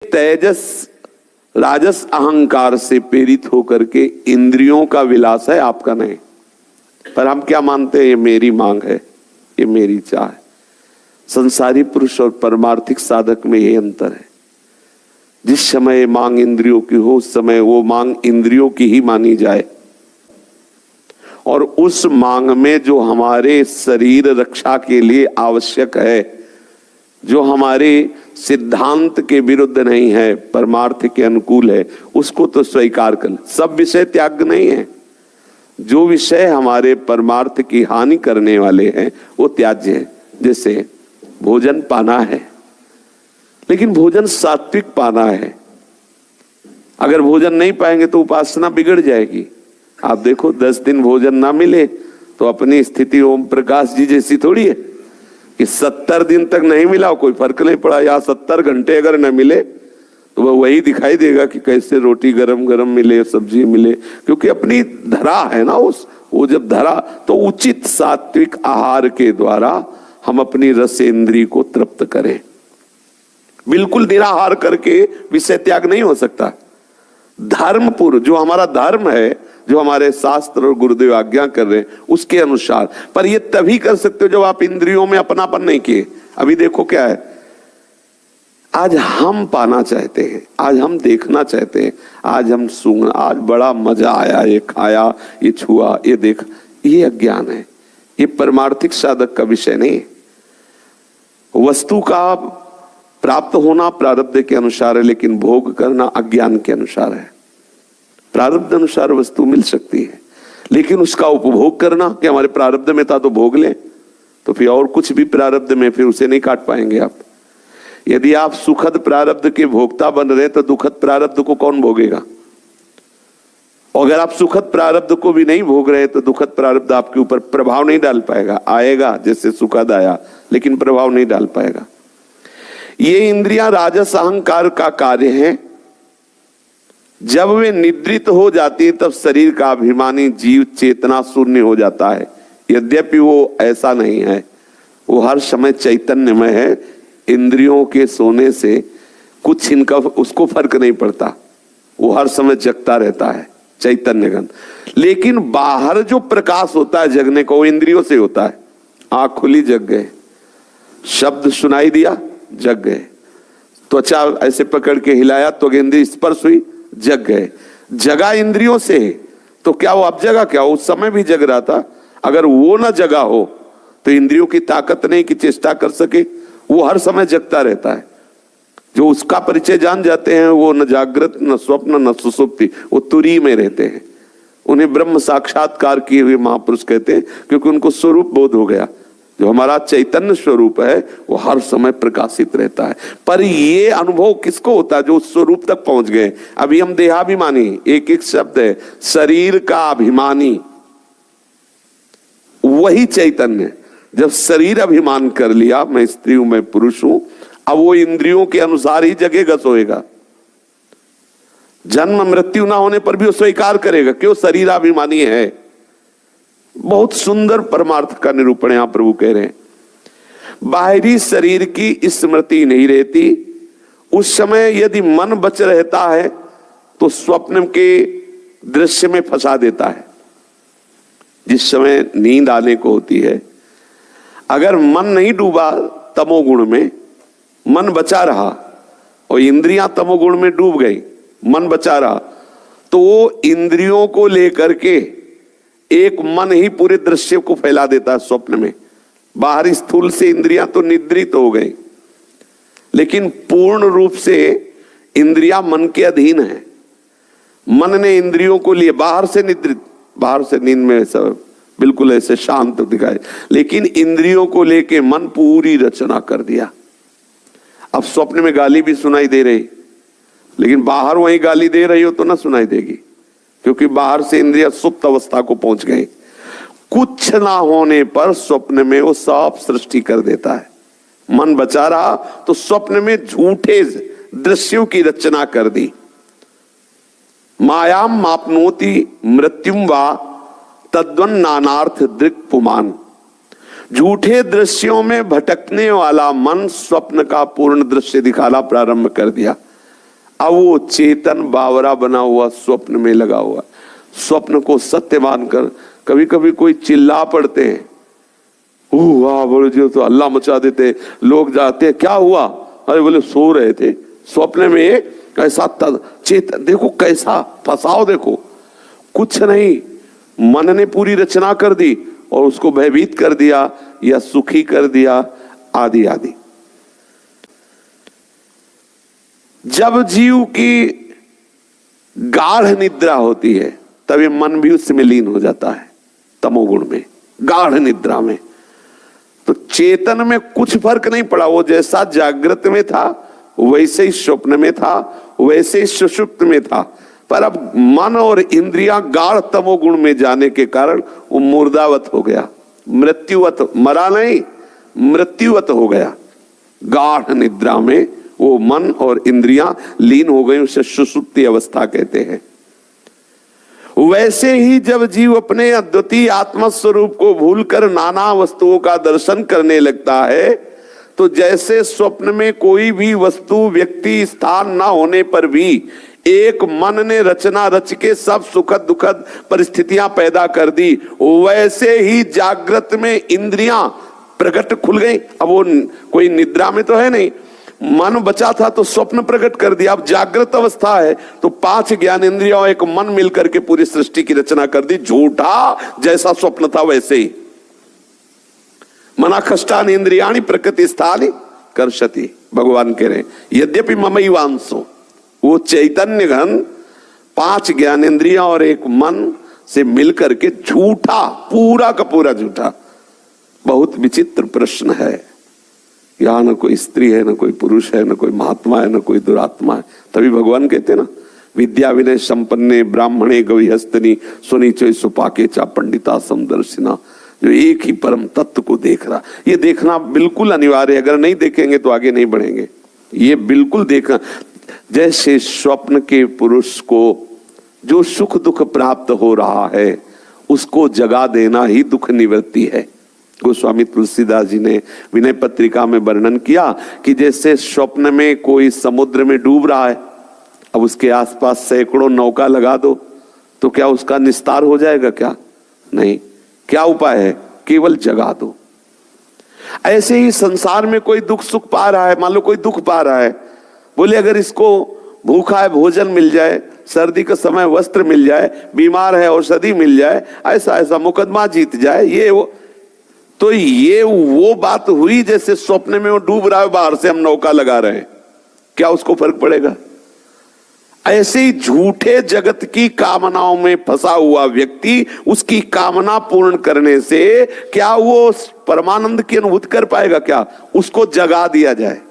तेजस राजस अहंकार से प्रेरित होकर के इंद्रियों का विलास है, आपका नहीं। पर हम क्या मानते हैं? ये मेरी मांग है, ये मेरी चाह है। संसारी पुरुष और परमार्थिक साधक में ये अंतर है। जिस समय मांग इंद्रियों की हो उस समय वो मांग इंद्रियों की ही मानी जाए, और उस मांग में जो हमारे शरीर रक्षा के लिए आवश्यक है, जो हमारे सिद्धांत के विरुद्ध नहीं है, परमार्थ के अनुकूल है, उसको तो स्वीकार कर। सब विषय त्याग नहीं है। जो विषय हमारे परमार्थ की हानि करने वाले हैं वो त्याज्य है। जैसे भोजन पाना है, लेकिन भोजन सात्विक पाना है। अगर भोजन नहीं पाएंगे तो उपासना बिगड़ जाएगी। आप देखो 10 दिन भोजन ना मिले तो अपनी स्थिति ओम प्रकाश जी जैसी थोड़ी है कि 70 दिन तक नहीं मिला कोई फर्क नहीं पड़ा, या 70 घंटे अगर न मिले तो वह वही दिखाई देगा कि कैसे रोटी गरम गरम मिले, सब्जी मिले, क्योंकि अपनी धरा है ना। वो जब धरा तो उचित सात्विक आहार के द्वारा हम अपनी रस इंद्री को तृप्त करें। बिल्कुल निराहार करके विषय त्याग नहीं हो सकता। धर्मपुर जो हमारा धर्म है, जो हमारे शास्त्र और गुरुदेव आज्ञा कर रहे हैं उसके अनुसार। पर ये तभी कर सकते हो जब आप इंद्रियों में अपनापन नहीं किए। अभी देखो क्या है, आज हम पाना चाहते हैं, आज हम देखना चाहते हैं, आज हम सूंघना, आज बड़ा मजा आया, ये खाया, ये छुआ, ये देखा। ये अज्ञान है, ये परमार्थिक साधक का विषय नहीं है। वस्तु का प्राप्त होना प्रारब्ध के अनुसार है, लेकिन भोग करना अज्ञान के अनुसार है। प्रारब्ध अनुसार वस्तु मिल सकती है, लेकिन उसका उपभोग करना कि हमारे प्रारब्ध में था तो भोग लें, तो फिर और कुछ भी प्रारब्ध में फिर उसे नहीं काट पाएंगे आप। यदि आप सुखद प्रारब्ध के भोक्ता बन रहे तो दुखद प्रारब्ध को कौन भोगेगा? और अगर आप सुखद प्रारब्ध को भी नहीं भोग रहे तो दुखद प्रारब्ध आपके ऊपर प्रभाव नहीं डाल पाएगा। आएगा जैसे सुखद आया, लेकिन प्रभाव नहीं डाल पाएगा। ये इंद्रियां राजस अहंकार का कार्य है। जब वे निद्रित हो जाती है तब शरीर का अभिमानी जीव चेतना शून्य हो जाता है। यद्यपि वो ऐसा नहीं है, वो हर समय चैतन्यमय है। इंद्रियों के सोने से कुछ इनका उसको फर्क नहीं पड़ता, वो हर समय जगता रहता है चैतन्यगन। लेकिन बाहर जो प्रकाश होता है जगने को, वो इंद्रियों से होता है। आंख खुली जग गए, शब्द सुनाई दिया जग गए, त्वचा ऐसे पकड़ के हिलाया तो इंद्रिय स्पर्श हुई जग गए। जगा इंद्रियों से, तो क्या वो अब जगा? क्या उस समय भी जग रहा था? अगर वो ना जगा हो तो इंद्रियों की ताकत नहीं कि चेष्टा कर सके, वो हर समय जगता रहता है। जो उसका परिचय जान जाते हैं वो न जागृत न स्वप्न न सुसुप्ति, वो तुरी में रहते हैं। उन्हें ब्रह्म साक्षात्कार किए हुए महापुरुष कहते हैं, क्योंकि उनको स्वरूप बोध हो गया। जो हमारा चैतन्य स्वरूप है वो हर समय प्रकाशित रहता है। पर ये अनुभव किसको होता है? जो उस स्वरूप तक पहुंच गए। अभी हम देहाभिमानी, एक एक शब्द है, शरीर का अभिमानी, वही चैतन्य। जब शरीर अभिमान कर लिया, मैं स्त्री हूं, मैं पुरुष हूं, अब वो इंद्रियों के अनुसार ही जगेगा सोएगा। जन्म मृत्यु ना होने पर भी वो स्वीकार करेगा, क्यों? शरीराभिमानी है। बहुत सुंदर परमार्थ का निरूपण यहां प्रभु कह रहे हैं। बाहरी शरीर की स्मृति नहीं रहती, उस समय यदि मन बच रहता है तो स्वप्न के दृश्य में फंसा देता है। जिस समय नींद आने को होती है, अगर मन नहीं डूबा तमोगुण में, मन बचा रहा और इंद्रियां तमोगुण में डूब गई, मन बचा रहा, तो वो इंद्रियों को लेकर के एक मन ही पूरे दृश्य को फैला देता है स्वप्न में। बाहरी स्थूल से इंद्रियां तो निद्रित हो गई, लेकिन पूर्ण रूप से इंद्रियां मन के अधीन है। मन ने इंद्रियों को लिए, बाहर से निद्रित, बाहर से नींद में सब बिल्कुल ऐसे शांत दिखाए, लेकिन इंद्रियों को लेके मन पूरी रचना कर दिया। अब स्वप्न में गाली भी सुनाई दे रही, लेकिन बाहर वही गाली दे रही हो तो ना सुनाई देगी, क्योंकि बाहर से इंद्रिया सुप्त अवस्था को पहुंच गई। कुछ ना होने पर स्वप्न में वो सब सृष्टि कर देता है। मन बचा रहा तो स्वप्न में झूठे दृश्यों की रचना कर दी। मायाम मापनोति मृत्युम वा तद्वन नानार्थ दृक् पुमान। झूठे दृश्यों में भटकने वाला मन स्वप्न का पूर्ण दृश्य दिखाना प्रारंभ कर दिया। अब वो चेतन बावरा बना हुआ स्वप्न में लगा हुआ, स्वप्न को सत्य मानकर कभी कभी कोई चिल्ला पड़ते हैं, वाह बोले जो तो अल्लाह मचा देते, लोग जाते हैं क्या हुआ, अरे बोले सो रहे थे स्वप्न में कैसा चेतन, देखो कैसा फसाओ, देखो कुछ नहीं, मन ने पूरी रचना कर दी और उसको भयभीत कर दिया या सुखी कर दिया आदि आदि। जब जीव की गाढ़ निद्रा होती है तब ये मन भी उसमें लीन हो जाता है, तमोगुण में, गाढ़ निद्रा में। तो चेतन में कुछ फर्क नहीं पड़ा, वो जैसा जागृत में था वैसे ही स्वप्न में था, वैसे ही सुषुप्त में था, पर अब मन और इंद्रियां गाढ़ तमोगुण में जाने के कारण वो मुर्दावत हो गया, मृत्युवत, मरा नहीं मृत्युवत हो गया। गाढ़ निद्रा में वो मन और इंद्रियां लीन हो गई, उसे सुषुप्ति अवस्था कहते हैं। वैसे ही जब जीव अपने अद्वितीय आत्म स्वरूप को भूलकर नाना वस्तुओं का दर्शन करने लगता है, तो जैसे स्वप्न में कोई भी वस्तु, व्यक्ति, स्थान न होने पर भी एक मन ने रचना रच के सब सुखद दुखद परिस्थितियां पैदा कर दी, वैसे ही जागृत में इंद्रियां प्रकट खुल गई। अब वो कोई निद्रा में तो है नहीं, मन बचा था तो स्वप्न प्रकट कर दिया। अब जागृत अवस्था है तो 5 ज्ञान इंद्रियों एक मन मिलकर के पूरी सृष्टि की रचना कर दी। झूठा जैसा स्वप्न था वैसे ही। मना कष्टानि इंद्रियाणि प्रकृति स्थानि कर्षति, भगवान कह रहे यद्यपि ममैवांसो, वो चैतन्य घन 5 ज्ञान इंद्रियां और एक मन से मिलकर के झूठा, पूरा का पूरा झूठा। बहुत विचित्र प्रश्न है, यहाँ न कोई स्त्री है, न कोई पुरुष है, न कोई महात्मा है, न कोई दुरात्मा है। तभी भगवान कहते ना, विद्या विनय संपन्ने ब्राह्मणे गविहस्तनी सुनीचो सुपाके चा पंडिता समदर्शिना, जो एक ही परम तत्व को देख रहा। ये देखना बिल्कुल अनिवार्य है, अगर नहीं देखेंगे तो आगे नहीं बढ़ेंगे। ये बिल्कुल देखना, जैसे स्वप्न के पुरुष को जो सुख दुख प्राप्त हो रहा है उसको जगा देना ही दुख निवृत्ति है। गोस्वामी तुलसीदास जी ने विनय पत्रिका में वर्णन किया कि जैसे स्वप्न में कोई समुद्र में डूब रहा है, अब उसके आसपास सैकड़ों नौका लगा दो तो क्या उसका निस्तार हो जाएगा? क्या नहीं। क्या उपाय है? केवल जगा दो। ऐसे ही संसार में कोई दुख सुख पा रहा है, मान लो कोई दुख पा रहा है, बोले अगर इसको भूखा है भोजन मिल जाए, सर्दी का समय वस्त्र मिल जाए, बीमार है औषधि मिल जाए, ऐसा ऐसा मुकदमा जीत जाए, ये वो, तो ये वो बात हुई जैसे स्वप्न में वो डूब रहा है, बाहर से हम नौका लगा रहे हैं, क्या उसको फर्क पड़ेगा? ऐसे ही झूठे जगत की कामनाओं में फंसा हुआ व्यक्ति उसकी कामना पूर्ण करने से क्या वो परमानंद की अनुभूति कर पाएगा? क्या उसको जगा दिया जाए,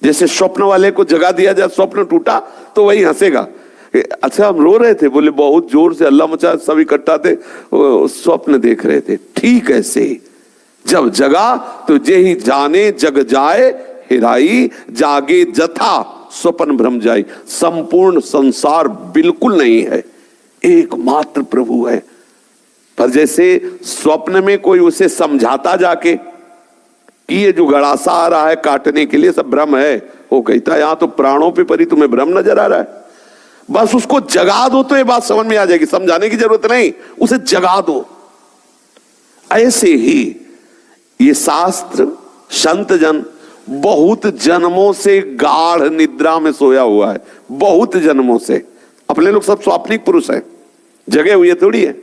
जैसे स्वप्न वाले को जगा दिया जाए, स्वप्न टूटा तो वही हंसेगा। अच्छा हम रो रहे थे, बोले बहुत जोर से अल्लाह मचा, सब इकट्ठा थे, स्वप्न देख रहे थे। ठीक ऐसे जब जगा तो जे ही जाने जग जाए हिराई, जागे जथा स्वप्न भ्रम जाई। संपूर्ण संसार बिल्कुल नहीं है, एकमात्र प्रभु है। पर जैसे स्वप्न में कोई उसे समझाता जाके कि ये जो गड़ासा आ रहा है काटने के लिए सब भ्रम है, वो कहता है यहां तो प्राणों पे परी तुम्हें भ्रम नजर आ रहा है, बस उसको जगा दो तो ये बात समझ में आ जाएगी, समझाने की जरूरत नहीं, उसे जगा दो। ऐसे ही ये शास्त्र संत जन बहुत जन्मों से गाढ़ निद्रा में सोया हुआ है, बहुत जन्मों से। अपने लोग सब स्वाप्निक पुरुष हैं, जगे हुए थोड़ी है।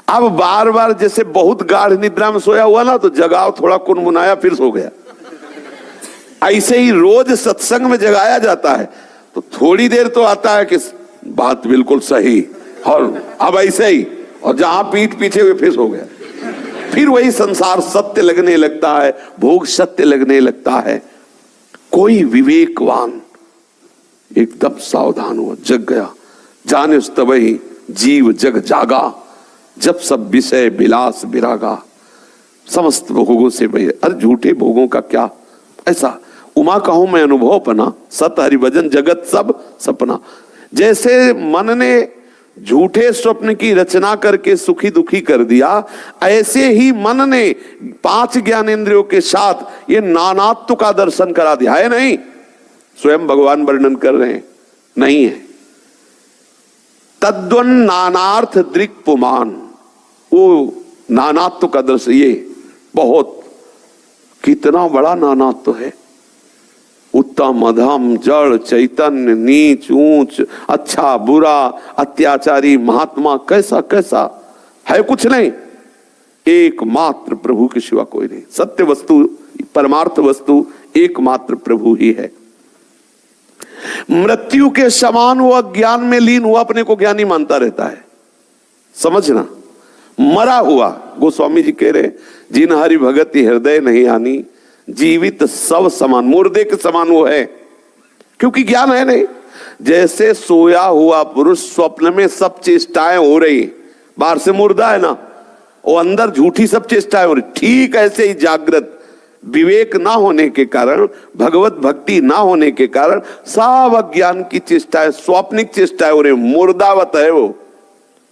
अब बार बार जैसे बहुत गाढ़ निद्रा में सोया हुआ ना, तो जगाओ, थोड़ा कुनमुनाया, फिर सो गया। ऐसे ही रोज सत्संग में जगाया जाता है तो थोड़ी देर तो आता है कि बात बिल्कुल सही, और अब ऐसे ही, और जहां पीठ पीछे हुए फिर सो गया। फिर वही संसार सत्य लगने लगता है, भोग सत्य लगने लगता है। कोई विवेकवान एकदम सावधान हुआ, जग गया, जाने उस तब ही जीव जग जागा, जब सब विषय विलास विरागा, समस्त भोगों से भय। अरे झूठे भोगों का क्या, ऐसा उमा कहूं मैं अनुभव पना, सत हरिभजन जगत सब सपना। जैसे मन ने झूठे स्वप्न की रचना करके सुखी दुखी कर दिया, ऐसे ही मन ने 5 ज्ञानेंद्रियों के साथ ये नानात्व का दर्शन करा दिया है। नहीं, स्वयं भगवान वर्णन कर रहे हैं, नहीं है। तद्वन नानार्थ दृक् पुमान, वो नानात्व का दृश्य, ये बहुत कितना बड़ा नानात्व है। उत्तम अधम, जड़ चैतन्य, नीच ऊंच, अच्छा बुरा, अत्याचारी महात्मा, कैसा कैसा है, कुछ नहीं। एकमात्र प्रभु के सिवा कोई नहीं। सत्य वस्तु, परमार्थ वस्तु एकमात्र प्रभु ही है। मृत्यु के समान वो अज्ञान में लीन हुआ अपने को ज्ञानी मानता रहता है, समझना। मरा हुआ, गोस्वामी जी कह रहे, जिन हरि भगति हृदय नहीं आनी, जीवित सब समान, मुर्दे के समान वो है, क्योंकि ज्ञान है नहीं। जैसे सोया हुआ पुरुष स्वप्न में सब चेष्टाएं हो रही, बाहर से मुर्दा है ना, वो अंदर झूठी सब चेष्टाएं हो रही, ठीक ऐसे ही जागृत विवेक ना होने के कारण, भगवत भक्ति ना होने के कारण सब अज्ञान की चेष्टाएं, स्वप्निक चेष्टाएं हो रही, मुर्दावत है, वो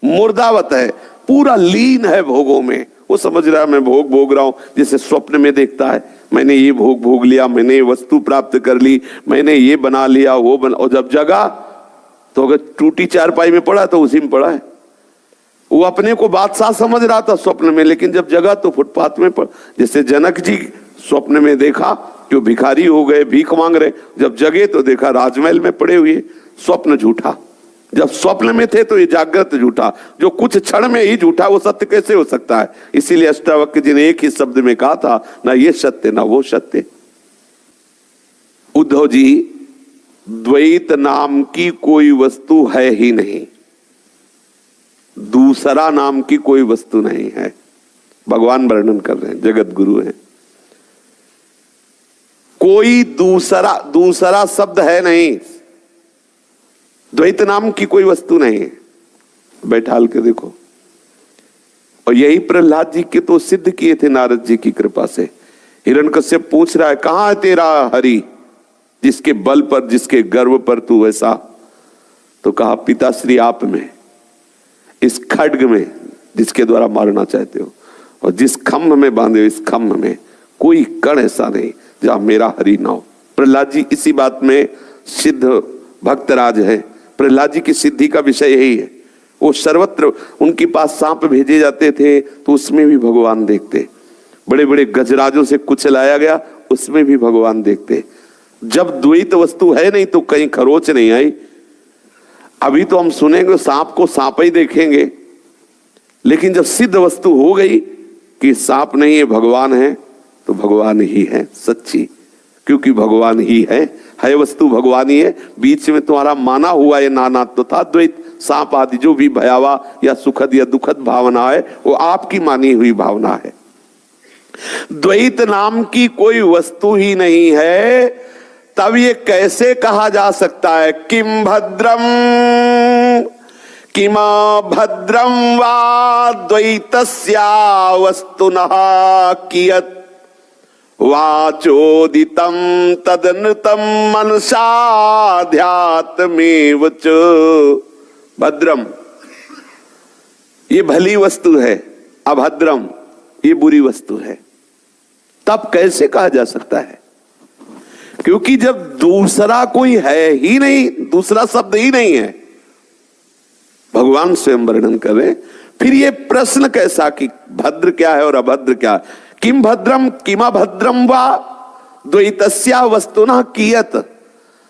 मुर्दावत है, पूरा लीन है भोगों में। वो समझ रहा है मैं भोग भोग रहा हूं, जैसे स्वप्न में देखता है मैंने ये भोग भोग लिया, मैंने ये वस्तु प्राप्त कर ली, मैंने ये बना लिया, वो बना, और जब जगा तो अगर टूटी चारपाई में पड़ा तो उसी में पड़ा है। वो अपने को बादशाह समझ रहा था स्वप्न में, लेकिन जब जगा तो फुटपाथ में पड़। जैसे जनक जी स्वप्न में देखा जो भिखारी हो गए, भीख मांग रहे, जब जगे तो देखा राजमहल में पड़े हुए। स्वप्न झूठा, जब स्वप्न में थे तो ये जागृत झूठा, जो कुछ क्षण में ही झूठा, वो सत्य कैसे हो सकता है। इसीलिए अष्टावक्र जी ने एक ही शब्द में कहा था, ना ये सत्य ना वो सत्य। उद्धव जी, द्वैत नाम की कोई वस्तु है ही नहीं, दूसरा नाम की कोई वस्तु नहीं है। भगवान वर्णन कर रहे हैं, जगत गुरु हैं। कोई दूसरा शब्द है नहीं, द्वैत नाम की कोई वस्तु नहीं है। बैठाल के देखो, और यही प्रहलाद जी के तो सिद्ध किए थे नारद जी की कृपा से। हिरण्यकश्यप पूछ रहा है, कहां है तेरा हरि, जिसके बल पर, जिसके गर्व पर तू ऐसा। तो कहा, पिताश्री आप में, इस खड्ग में जिसके द्वारा मारना चाहते हो, और जिस खम्भ में बांधे हो, इस खम्भ में कोई कण ऐसा नहीं जहां मेरा हरि ना हो। प्रहलाद जी इसी बात में सिद्ध भक्तराज है। प्रहलाद जी की सिद्धि का विषय यही है। वो सर्वत्र उनके पास सांप भेजे जाते थे तो उसमें भी भगवान देखते, बड़े बड़े गजराजों से कुचलाया गया, उसमें भी भगवान देखते। जब द्वैत वस्तु है नहीं तो कहीं खरोच नहीं आई। अभी तो हम सुनेंगे सांप को सांप ही देखेंगे, लेकिन जब सिद्ध वस्तु हो गई कि सांप नहीं है भगवान है, तो भगवान ही है सच्ची, क्योंकि भगवान ही है वस्तु भगवान ही है। बीच में तुम्हारा माना हुआ ये नानात्व तो था, द्वैत, सांप आदि जो भी भयावा या सुखद या दुखद भावना है, वो आपकी मानी हुई भावना है। द्वैत नाम की कोई वस्तु ही नहीं है, तब ये कैसे कहा जा सकता है, किम भद्रम किमा भद्रम वा द्वैतस्या वस्तुनः कियत् वाचोदितम तदनृतम मनसाध्यात्मेव च। भद्रम ये भली वस्तु है, अभद्रम ये बुरी वस्तु है। तब कैसे कहा जा सकता है, क्योंकि जब दूसरा कोई है ही नहीं, दूसरा शब्द ही नहीं है, भगवान स्वयं वर्णन करें, फिर ये प्रश्न कैसा कि भद्र क्या है और अभद्र क्या है। किम भद्रम किमा भद्रम वा द्वैतस्या वस्तुना कियत।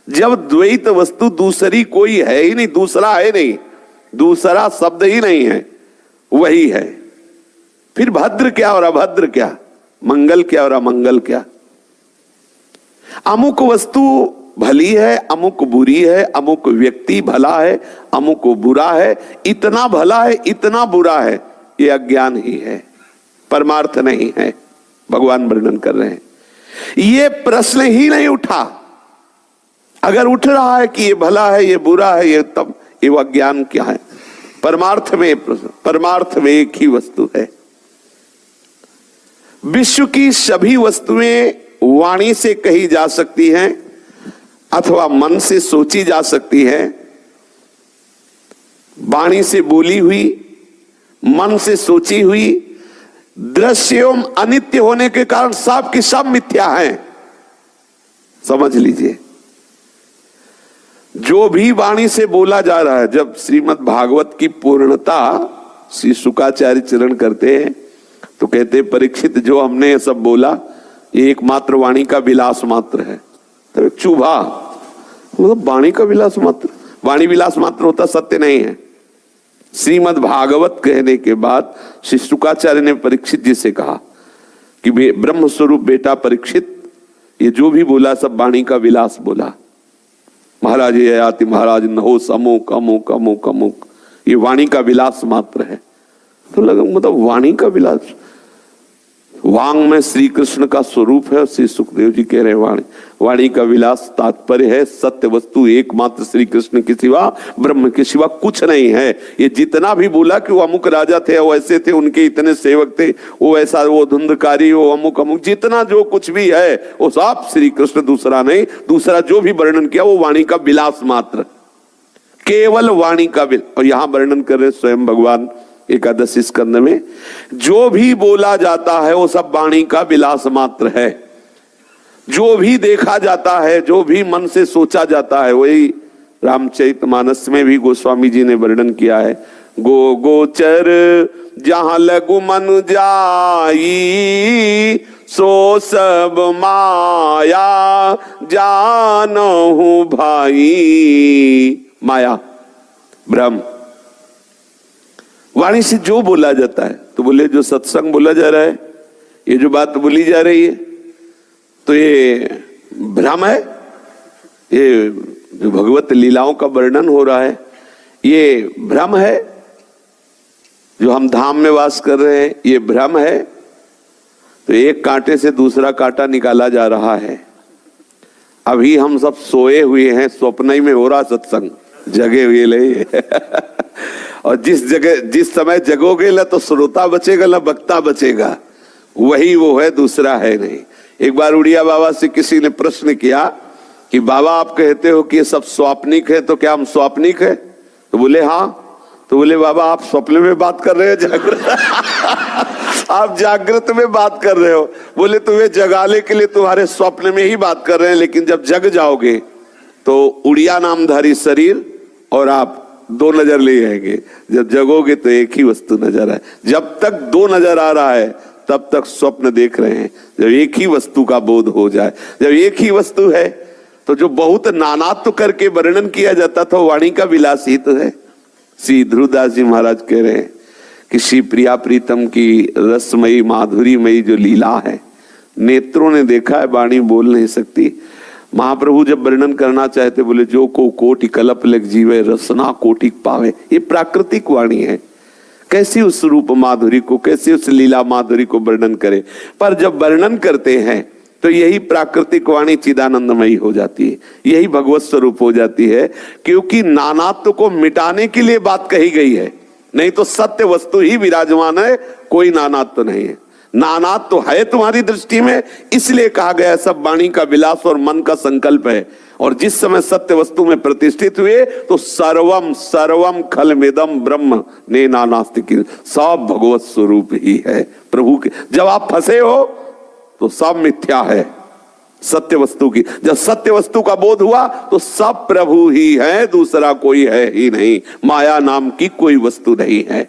जब द्वैत वस्तु दूसरी कोई है ही नहीं, दूसरा है नहीं, दूसरा शब्द ही नहीं है, वही है, फिर भद्र क्या और अभद्र क्या, मंगल क्या और अमंगल क्या। अमुक वस्तु भली है, अमुक बुरी है, अमुक व्यक्ति भला है, अमुक बुरा है, इतना भला है, इतना बुरा है, ये अज्ञान ही है, परमार्थ नहीं है। भगवान वर्णन कर रहे हैं, ये प्रश्न ही नहीं उठा। अगर उठ रहा है कि ये भला है, ये बुरा है, ये तब ये अज्ञान क्या है। परमार्थ में एक ही वस्तु है। विश्व की सभी वस्तुएं वाणी से कही जा सकती हैं अथवा मन से सोची जा सकती हैं। वाणी से बोली हुई, मन से सोची हुई, दृश्य एवं अनित्य होने के कारण सब की सब मिथ्या हैं, समझ लीजिए। जो भी वाणी से बोला जा रहा है, जब श्रीमद् भागवत की पूर्णता श्री शुकाचार्य चरण करते हैं तो कहते हैं परीक्षित जो हमने ये सब बोला ये एकमात्र वाणी का विलास मात्र है। तो एक चूभा मतलब वाणी का विलास मात्र, वाणी विलास मात्र होता सत्य नहीं है। श्रीमद् भागवत कहने के बाद श्री शुकाचार्य ने परीक्षित जी से कहा कि ब्रह्म स्वरूप बेटा परीक्षित, ये जो भी बोला सब वाणी का विलास बोला। महाराज ये आति महाराज नहोस अमुक अमुक अमुक अमुक, ये वाणी का विलास मात्र है। तो लगा मतलब वाणी का विलास, वांग में श्री कृष्ण का स्वरूप है। श्री सुखदेव जी कह रहे हैं वाणी का विलास तात्पर्य है सत्य वस्तु एकमात्र श्री कृष्ण के सिवा, ब्रह्म के सिवा कुछ नहीं है। ये जितना भी बोला कि वो अमुक राजा थे, वो ऐसे थे, उनके इतने सेवक थे, वो ऐसा, वो धुंधकारी, वो अमुक अमुक, जितना जो कुछ भी है वो सब श्री कृष्ण, दूसरा नहीं। दूसरा जो भी वर्णन किया वो वाणी का विलास मात्र, केवल वाणी का विलास। और यहां वर्णन कर रहे स्वयं भगवान एकादशी स्कंद में, जो भी बोला जाता है वो सब वाणी का विलास मात्र है। जो भी देखा जाता है, जो भी मन से सोचा जाता है, वही रामचरितमानस में भी गोस्वामी जी ने वर्णन किया है। गो गोचर जहां लघु मन जाई, सो सब माया जानहु भाई। माया भ्रम, वाणी से जो बोला जाता है, तो बोले जो सत्संग बोला जा रहा है, ये जो बात बोली जा रही है, तो ये भ्रम है। ये जो भगवत लीलाओं का वर्णन हो रहा है ये भ्रम है। जो हम धाम में वास कर रहे हैं ये भ्रम है। तो एक कांटे से दूसरा कांटा निकाला जा रहा है। अभी हम सब सोए हुए हैं, स्वप्न ही में हो रहा सत्संग, जगे हुए ले और जिस समय जगोगे ना तो श्रोता बचेगा ना वक्ता बचेगा, वही वो है, दूसरा है नहीं। एक बार उड़िया बाबा से किसी ने प्रश्न किया कि बाबा आप कहते हो कि ये सब स्वाप्निक है, तो क्या हम स्वाप्निक है? तो बोले हाँ। तो बोले बाबा आप स्वप्न में बात कर रहे हो जागृत आप जागृत में बात कर रहे हो। बोले तुम्हें जगाने के लिए तुम्हारे स्वप्न में ही बात कर रहे हैं, लेकिन जब जग जाओगे तो उड़िया नामधारी शरीर और आप दो नजर ले आएंगे। जब जगोगे तो एक ही वस्तु नजर आए। जब तक दो नजर आ रहा है तब तक स्वप्न देख रहे हैं। जब एक ही वस्तु का बोध हो जाए, जब एक ही वस्तु है, तो जो बहुत नानात्व करके वर्णन किया जाता था वाणी का विलास ही तो है। श्री ध्रुवदास जी महाराज कह रहे हैं कि श्री प्रिया प्रीतम की रसमयी माधुरीमयी जो लीला है, नेत्रों ने देखा है, वाणी बोल नहीं सकती। महाप्रभु जब वर्णन करना चाहते बोले जो को कोटि कल्प लग जीवे रसना कोटि पावे। ये प्राकृतिक वाणी है, कैसी उस रूप माधुरी को, कैसी उस लीला माधुरी को वर्णन करे। पर जब वर्णन करते हैं तो यही प्राकृतिक वाणी चिदानंदमयी हो जाती है, यही भगवत स्वरूप हो जाती है, क्योंकि नानात्व को मिटाने के लिए बात कही गई है। नहीं तो सत्य वस्तु ही विराजमान है, कोई नानात्व नहीं है। नानात्व तो है तुम्हारी दृष्टि में, इसलिए कहा गया सब वाणी का विलास और मन का संकल्प है। और जिस समय सत्य वस्तु में प्रतिष्ठित हुए तो सर्वम सर्वम खलमिदम ब्रह्म ने नानास्ति, सब भगवत स्वरूप ही है प्रभु के। जब आप फंसे हो तो सब मिथ्या है सत्य वस्तु की। जब सत्य वस्तु का बोध हुआ तो सब प्रभु ही है, दूसरा कोई है ही नहीं। माया नाम की कोई वस्तु नहीं है।